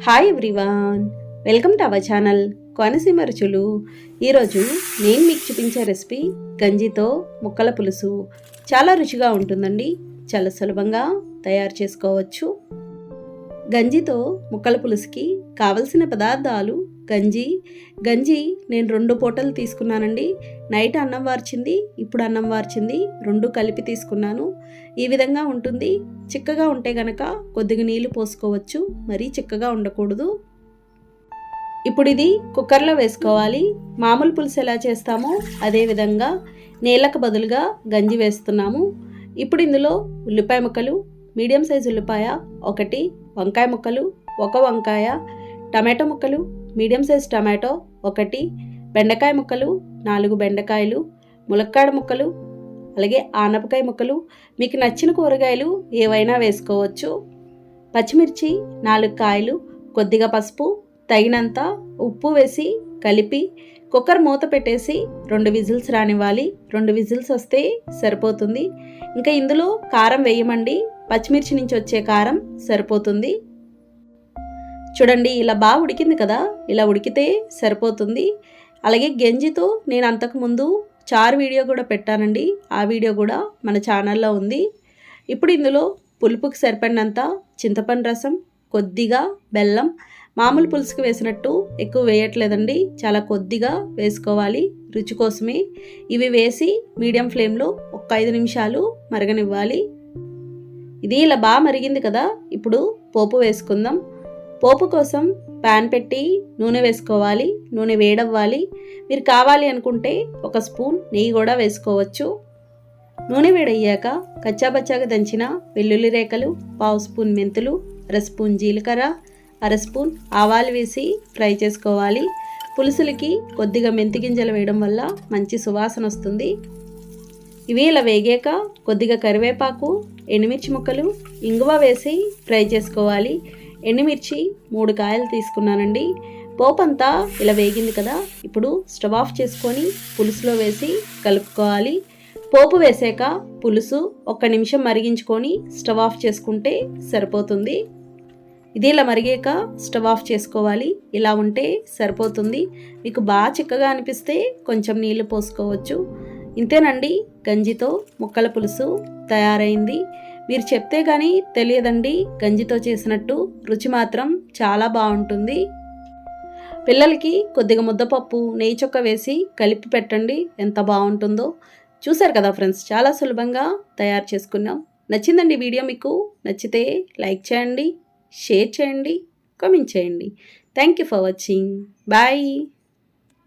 Hi everyone, welcome to our channel Konaseema రుచులు. ఈరోజు నేను మీకు చూపించే రెసిపీ గంజితో ముక్కల పులుసు. చాలా రుచిగా ఉంటుందండి, చాలా సులభంగా తయారు చేసుకోవచ్చు. గంజితో ముక్కల పులుసుకి కావలసిన పదార్థాలు గంజి నేను 2 పూటలు తీసుకున్నానండి. నైట్ అన్నం వార్చింది, ఇప్పుడు అన్నం వార్చింది, 2 కలిపి తీసుకున్నాను. ఈ విధంగా ఉంటుంది. చిక్కగా ఉంటే గనక కొద్దిగా నీళ్లు పోసుకోవచ్చు, మరీ చిక్కగా ఉండకూడదు. ఇప్పుడు ఇది కుక్కర్లో వేసుకోవాలి. మామూలు పులుసు ఎలా చేస్తామో అదే విధంగా నీళ్ళకు బదులుగా గంజి వేస్తున్నాము. ఇప్పుడు ఇందులో ఉల్లిపాయ ముక్కలు, మీడియం సైజు ఉల్లిపాయ 1, వంకాయ ముక్కలు 1 వంకాయ, టమాటో ముక్కలు మీడియం సైజ్ టమాటో 1, బెండకాయ ముక్కలు 4 బెండకాయలు, ములక్కాడ ముక్కలు, అలాగే ఆనపకాయ ముక్కలు, మీకు నచ్చిన కూరగాయలు ఏవైనా వేసుకోవచ్చు. పచ్చిమిర్చి 4 కాయలు, కొద్దిగా పసుపు, తగినంత ఉప్పు వేసి కలిపి కుక్కర్ మూత పెట్టేసి 2 విజిల్స్ రానివ్వాలి. 2 విజిల్స్ వస్తే సరిపోతుంది. ఇంకా ఇందులో కారం వేయమండి, పచ్చిమిర్చి నుంచి వచ్చే కారం సరిపోతుంది. చూడండి, ఇలా బాగా ఉడికింది కదా, ఇలా ఉడికితే సరిపోతుంది. అలాగే గంజితో నేను అంతకుముందు చారు వీడియో కూడా పెట్టానండి, ఆ వీడియో కూడా మన ఛానల్లో ఉంది. ఇప్పుడు ఇందులో పులుపుకి సరిపడినంత చింతపండు రసం, కొద్దిగా బెల్లం, మామూలు పులుసుకు వేసినట్టు ఎక్కువ వేయట్లేదండి, చాలా కొద్దిగా వేసుకోవాలి రుచి కోసమే. ఇవి వేసి మీడియం ఫ్లేమ్లో ఒక 5 నిమిషాలు మరగనివ్వాలి. ఇది ఇలా బాగా మరిగింది కదా, ఇప్పుడు పోపు వేసుకుందాం. పోపు కోసం ప్యాన్ పెట్టి నూనె వేసుకోవాలి. నూనె వేడవ్వాలి. మీరు కావాలి అనుకుంటే 1 స్పూన్ నెయ్యి కూడా వేసుకోవచ్చు. నూనె వేడయ్యాక కచ్చాబచ్చాగా దంచిన వెల్లుల్లి రేఖలు, 1/2 స్పూన్ మెంతులు, 1 స్పూన్ జీలకర్ర, 1 స్పూన్ ఆవాలు వేసి ఫ్రై చేసుకోవాలి. పులుసులకి కొద్దిగా మెంతి గింజలు వేయడం వల్ల మంచి సువాసన వస్తుంది. ఇవి ఇలా వేగాక కొద్దిగా కరివేపాకు, ఎండుమిర్చి ముక్కలు, ఇంగువ వేసి ఫ్రై చేసుకోవాలి. ఎండుమిర్చి 3 కాయలు తీసుకున్నానండి. పోపు అంతా ఇలా వేగింది కదా, ఇప్పుడు స్టవ్ ఆఫ్ చేసుకొని పులుసులో వేసి కలుపుకోవాలి. పోపు వేసాక పులుసు 1 నిమిషం మరిగించుకొని స్టవ్ ఆఫ్ చేసుకుంటే సరిపోతుంది. ఇది ఇలా మరిగాక స్టవ్ ఆఫ్ చేసుకోవాలి. ఇలా ఉంటే సరిపోతుంది. మీకు బాగా చిక్కగా అనిపిస్తే కొంచెం నీళ్లు పోసుకోవచ్చు. ఇంతేనండి, గంజితో ముక్కల పులుసు తయారైంది. మీరు చెప్తే కానీ తెలియదండి గంజితో చేసినట్టు. రుచి మాత్రం చాలా బాగుంటుంది. పిల్లలకి కొద్దిగా ముద్దపప్పు, నెయ్యి చొక్క వేసి కలిపి పెట్టండి, ఎంత బాగుంటుందో. చూసారు కదా ఫ్రెండ్స్, చాలా సులభంగా తయారు చేసుకున్నాం. నచ్చిందండి వీడియో? మీకు నచ్చితే లైక్ చేయండి, షేర్ చేయండి, కామెంట్ చేయండి. Thank you for watching. Bye.